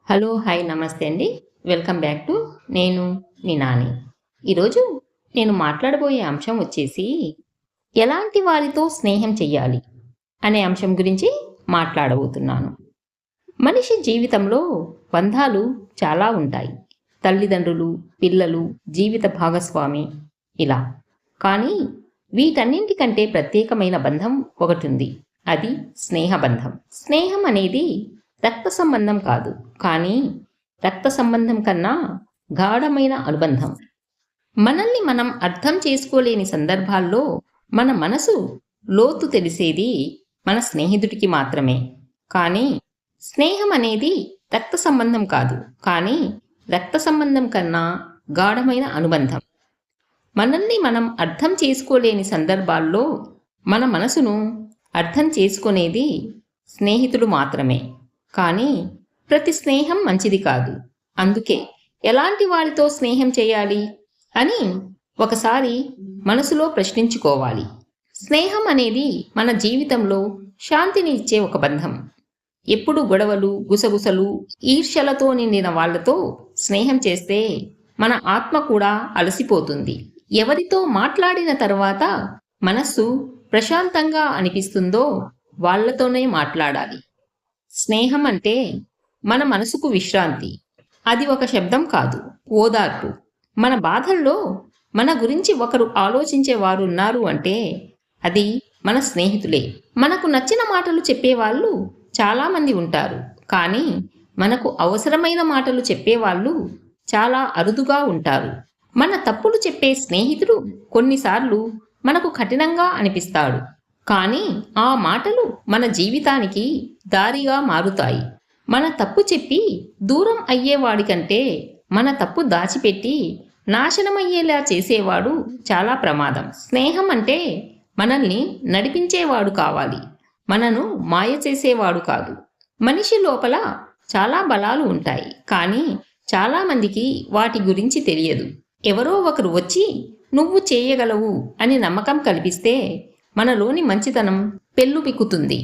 Hello! Hi! నమస్తే అండి. Welcome back to నేను మీ నాని. ఈరోజు నేను మాట్లాడబోయే అంశం వచ్చేసి, ఎలాంటి వారితో స్నేహం చెయ్యాలి అనే అంశం గురించి మాట్లాడబోతున్నాను. మనిషి జీవితంలో బంధాలు చాలా ఉంటాయి. తల్లిదండ్రులు, పిల్లలు, జీవిత భాగస్వామి ఇలా. కానీ వీటన్నింటికంటే ప్రత్యేకమైన బంధం ఒకటుంది. అది స్నేహబంధం. స్నేహం అనేది రక్త సంబంధం కాదు, కానీ రక్త సంబంధం కన్నా గాఢమైన అనుబంధం. మనల్ని మనం అర్థం చేసుకోలేని సందర్భాల్లో మన మనసు లోతు తెలిసేది మన స్నేహితుడికి మాత్రమే. కానీ స్నేహం అనేది రక్త సంబంధం కాదు, కానీ రక్త సంబంధం కన్నా గాఢమైన అనుబంధం. మనల్ని మనం అర్థం చేసుకోలేని సందర్భాల్లో మన మనసును అర్థం చేసుకునేది స్నేహితుడు మాత్రమే. కానీ ప్రతి స్నేహం మంచిది కాదు. అందుకే ఎలాంటి వారితో స్నేహం చేయాలి అని ఒకసారి మనసులో ప్రశ్నించుకోవాలి. స్నేహం అనేది మన జీవితంలో శాంతిని ఇచ్చే ఒక బంధం. ఎప్పుడు గొడవలు, గుసగుసలు, ఈర్ష్యలతో నిండిన వాళ్లతో స్నేహం చేస్తే మన ఆత్మ కూడా అలసిపోతుంది. ఎవరితో మాట్లాడిన తర్వాత మనస్సు ప్రశాంతంగా అనిపిస్తుందో వాళ్లతోనే మాట్లాడాలి. స్నేహం అంటే మన మనసుకు విశ్రాంతి. అది ఒక శబ్దం కాదు, ఓదార్పు. మన బాధల్లో మన గురించి ఒకరు ఆలోచించేవారున్నారు అంటే అది మన స్నేహితులే. మనకు నచ్చిన మాటలు చెప్పేవాళ్ళు చాలామంది ఉంటారు, కానీ మనకు అవసరమైన మాటలు చెప్పేవాళ్ళు చాలా అరుదుగా ఉంటారు. మన తప్పులు చెప్పే స్నేహితుడు కొన్నిసార్లు మనకు కఠినంగా అనిపిస్తాడు, కానీ ఆ మాటలు మన జీవితానికి దారిగా మారుతాయి. మన తప్పు చెప్పి దూరం అయ్యేవాడికంటే మన తప్పు దాచిపెట్టి నాశనమయ్యేలా చేసేవాడు చాలా ప్రమాదం. స్నేహం అంటే మనల్ని నడిపించేవాడు కావాలి, మనను మాయ చేసేవాడు కాదు. మనిషి లోపల చాలా బలాలు ఉంటాయి, కానీ చాలామందికి వాటి గురించి తెలియదు. ఎవరో ఒకరు వచ్చి నువ్వు చేయగలవు అని నమ్మకం కల్పిస్తే మనలోని మంచితనం పెళ్ళుబిక్కుతుంది.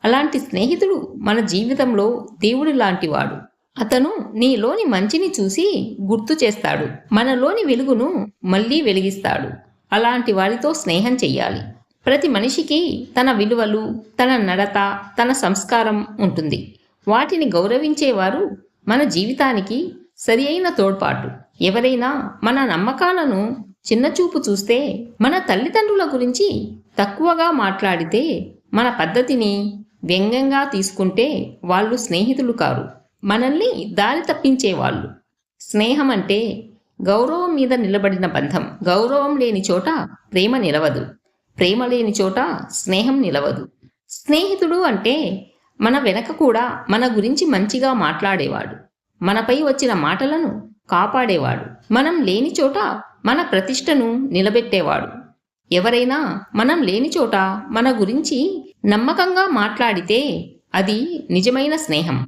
అలాంటి స్నేహితుడు మన జీవితంలో దేవుడి లాంటివాడు. అతను నీలోని మంచిని చూసి గుర్తు చేస్తాడు, మనలోని వెలుగును మళ్ళీ వెలిగిస్తాడు. అలాంటి వారితో స్నేహం చెయ్యాలి. ప్రతి మనిషికి తన విలువలు, తన నడత, తన సంస్కారం ఉంటుంది. వాటిని గౌరవించేవారు మన జీవితానికి సరి అయిన తోడ్పాటు. ఎవరైనా మన నమ్మకాలను చిన్నచూపు చూస్తే, మన తల్లిదండ్రుల గురించి తక్కువగా మాట్లాడితే, మన పద్ధతిని వ్యంగ్యంగా తీసుకుంటే వాళ్ళు స్నేహితులు కారు, మనల్ని దారి తప్పించేవాళ్ళు. స్నేహం అంటే గౌరవం మీద నిలబడిన బంధం. గౌరవం లేని చోట ప్రేమ నిలవదు, ప్రేమ లేని చోట స్నేహం నిలవదు. స్నేహితుడు అంటే మన వెనక కూడా మన గురించి మంచిగా మాట్లాడేవాడు, మనపై వచ్చిన మాటలను కాపాడేవాడు, మనం లేని చోట మన ప్రతిష్టను నిలబెట్టేవాడు. ఎవరైనా మనం లేని చోట మన గురించి నమ్మకంగా మాట్లాడితే అది నిజమైన స్నేహం.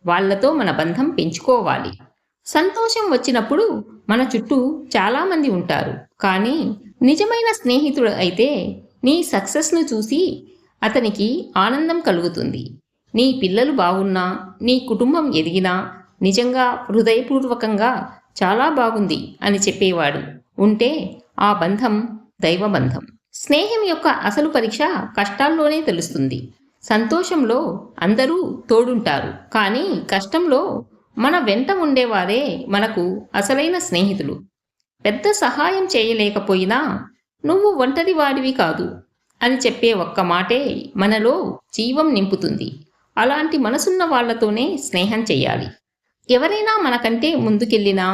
వాళ్లతో మన బంధం పెంచుకోవాలి. సంతోషం వచ్చినప్పుడు మన చుట్టూ చాలామంది ఉంటారు, కానీ నిజమైన స్నేహితుడు అయితే నీ సక్సెస్ను చూసి అతనికి ఆనందం కలుగుతుంది. నీ పిల్లలు బాగున్నా, నీ కుటుంబం ఎదిగినా నిజంగా హృదయపూర్వకంగా చాలా బాగుంది అని చెప్పేవాడు ఉంటే ఆ బంధం దైవబంధం. స్నేహం యొక్క అసలు పరీక్ష కష్టాల్లోనే తెలుస్తుంది. సంతోషంలో అందరూ తోడుంటారు, కానీ కష్టంలో మన వెంట ఉండేవారే మనకు అసలైన స్నేహితులు. పెద్ద సహాయం చేయలేకపోయినా నువ్వు ఒంటరి వాడివి కాదు అని చెప్పే ఒక్క మాటే మనలో జీవం నింపుతుంది. అలాంటి మనసున్న వాళ్లతోనే స్నేహం చెయ్యాలి. ఎవరైనా మనకంటే ముందుకెళ్ళినా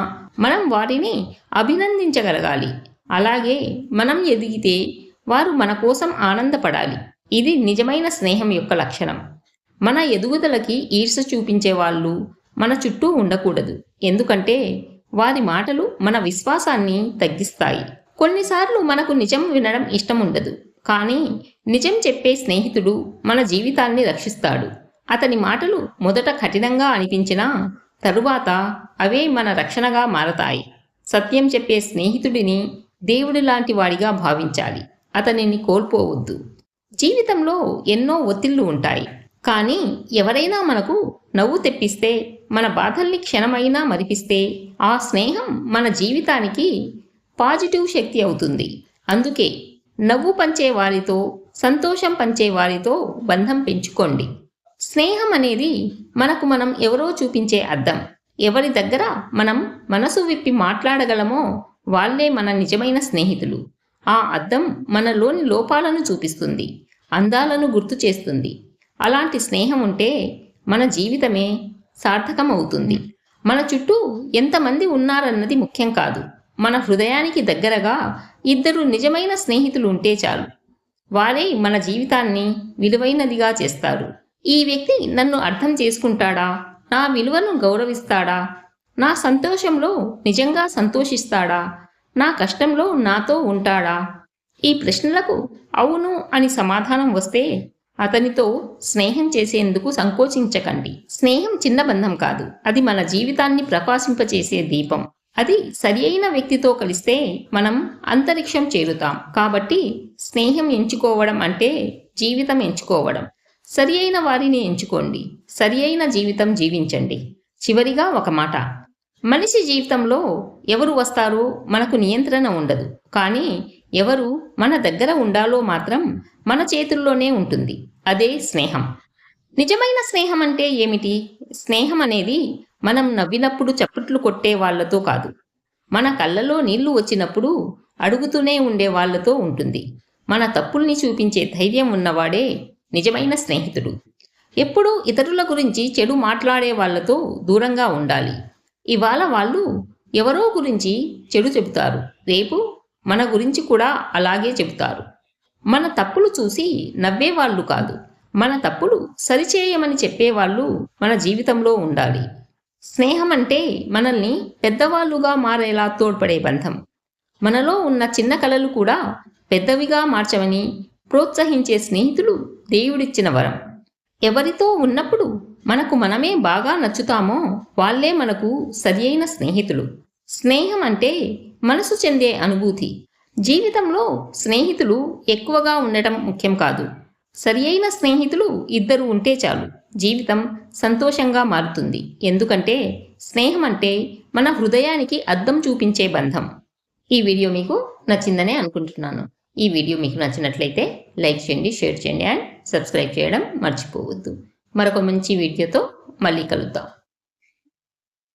మనం వారిని అభినందించగలగాలి. అలాగే మనం ఎదిగితే వారు మన కోసం ఆనందపడాలి. ఇది నిజమైన స్నేహం యొక్క లక్షణం. మన ఎదుగుదలకి ఈర్ష్య చూపించే వాళ్ళు మన చుట్టూ ఉండకూడదు, ఎందుకంటే వారి మాటలు మన విశ్వాసాన్ని తగ్గిస్తాయి. కొన్నిసార్లు మనకు నిజం వినడం ఇష్టం ఉండదు, కానీ నిజం చెప్పే స్నేహితుడు మన జీవితాన్ని రక్షిస్తాడు. అతని మాటలు మొదట కఠినంగా అనిపించినా తరువాత అవే మన రక్షణగా మారతాయి. సత్యం చెప్పే స్నేహితుడిని దేవుడి లాంటి వాడిగా భావించాలి, అతనిని కోల్పోవద్దు. జీవితంలో ఎన్నో ఒత్తిళ్లు ఉంటాయి, కానీ ఎవరైనా మనకు నవ్వు తెప్పిస్తే, మన బాధల్ని క్షణమైనా మరిపిస్తే ఆ స్నేహం మన జీవితానికి పాజిటివ్ శక్తి అవుతుంది. అందుకే నవ్వు పంచే వారితో, సంతోషం పంచే వారితో బంధం పెంచుకోండి. స్నేహం అనేది మనకు మనం ఎవరో చూపించే అద్దం. ఎవరి దగ్గర మనం మనసు విప్పి మాట్లాడగలమో వాళ్ళే మన నిజమైన స్నేహితులు. ఆ అద్దం మనలోని లోపాలను చూపిస్తుంది, అందాలను గుర్తు చేస్తుంది. అలాంటి స్నేహం ఉంటే మన జీవితమే సార్థకం అవుతుంది. మన చుట్టూ ఎంతమంది ఉన్నారన్నది ముఖ్యం కాదు. మన హృదయానికి దగ్గరగా ఇద్దరు నిజమైన స్నేహితులు ఉంటే చాలు. వారే మన జీవితాన్ని విలువైనదిగా చేస్తారు. ఈ వ్యక్తి నన్ను అర్థం చేసుకుంటాడా, నా విలువను గౌరవిస్తాడా, నా సంతోషంలో నిజంగా సంతోషిస్తాడా, నా కష్టంలో నాతో ఉంటాడా? ఈ ప్రశ్నలకు అవును అని సమాధానం వస్తే అతనితో స్నేహం చేసేందుకు సంకోచించకండి. స్నేహం చిన్న బంధం కాదు, అది మన జీవితాన్ని ప్రకాశింపచేసే దీపం. అది సరి అయిన వ్యక్తితో కలిస్తే మనం అంతరిక్షం చేరుతాం. కాబట్టి స్నేహం ఎంచుకోవడం అంటే జీవితం ఎంచుకోవడం. సరి అయిన వారిని ఎంచుకోండి, సరి అయిన జీవితం జీవించండి. చివరిగా ఒక మాట, మనిషి జీవితంలో ఎవరు వస్తారో మనకు నియంత్రణ ఉండదు. కానీ ఎవరు మన దగ్గర ఉండాలో మాత్రం మన చేతుల్లోనే ఉంటుంది. అదే స్నేహం. నిజమైన స్నేహం అంటే ఏమిటి? స్నేహం అనేది మనం నవ్వినప్పుడు చప్పట్లు కొట్టే వాళ్లతో కాదు, మన కళ్ళలో నీళ్లు వచ్చినప్పుడు అడుగుతూనే ఉండే వాళ్లతో ఉంటుంది. మన తప్పుల్ని చూపించే ధైర్యం ఉన్నవాడే నిజమైన స్నేహితుడు. ఎప్పుడూ ఇతరుల గురించి చెడు మాట్లాడే వాళ్లతో దూరంగా ఉండాలి. ఇవాళ వాళ్ళు ఎవరో గురించి చెడు చెబుతారు, రేపు మన గురించి కూడా అలాగే చెబుతారు. మన తప్పులు చూసి నవ్వేవాళ్ళు కాదు, మన తప్పులు సరిచేయమని చెప్పేవాళ్ళు మన జీవితంలో ఉండాలి. స్నేహం అంటే మనల్ని పెద్దవాళ్ళుగా మారేలా తోడ్పడే బంధం. మనలో ఉన్న చిన్న కలలు కూడా పెద్దవిగా మార్చమని ప్రోత్సహించే స్నేహితులు దేవుడిచ్చిన వరం. ఎవరితో ఉన్నప్పుడు మనకు మనమే బాగా నచ్చుతామో వాళ్ళే మనకు సరియైన స్నేహితులు. స్నేహం అంటే మనసు చెందే అనుభూతి. జీవితంలో స్నేహితులు ఎక్కువగా ఉండటం ముఖ్యం కాదు, సరియైన స్నేహితులు ఇద్దరు ఉంటే చాలు. జీవితం సంతోషంగా మారుతుంది. ఎందుకంటే స్నేహం అంటే మన హృదయానికి అద్దం చూపించే బంధం. ఈ వీడియో మీకు నచ్చిందనే అనుకుంటున్నాను. ఈ వీడియో మీకు నచ్చినట్లయితే లైక్ చేయండి, షేర్ చేయండి అండ్ సబ్స్క్రైబ్ చేయడం మర్చిపోవద్దు. మరొక మంచి వీడియోతో మళ్ళీ కలుద్దాం.